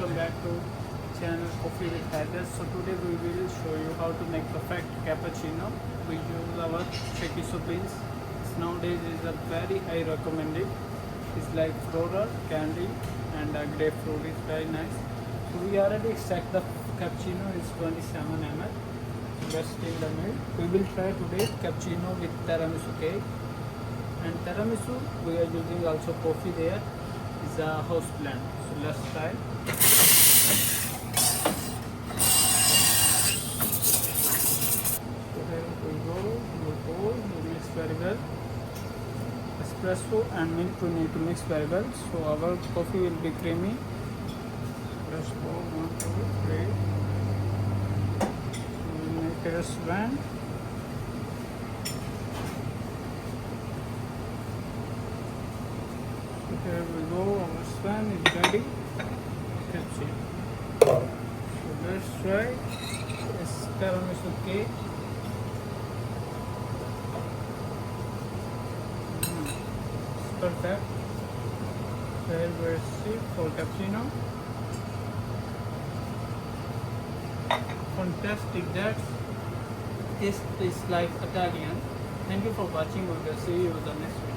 welcome back to channel Coffee with Haider. So today we will show you how to make perfect cappuccino. We use our café-style beans. Nowadays is a very high recommended. It's like floral, candy and grapefruit is very nice. So we already extract the cappuccino is 27 ml. Best in the milk. We will try today cappuccino with tiramisu cake. And tiramisu we are using also coffee there. Is a house plant. So let's try. So here we go. We mix very well. Espresso and milk we need to mix very well. So our coffee will be creamy. Let's go 1, 2, 3. So we make it a swan. Here we go, our swan is ready. Cappuccino. So let's try this tiramisu cake. It's perfect. Very sweet for cappuccino. Fantastic. That taste is like Italian. Thank you for watching. We will see you in the next video.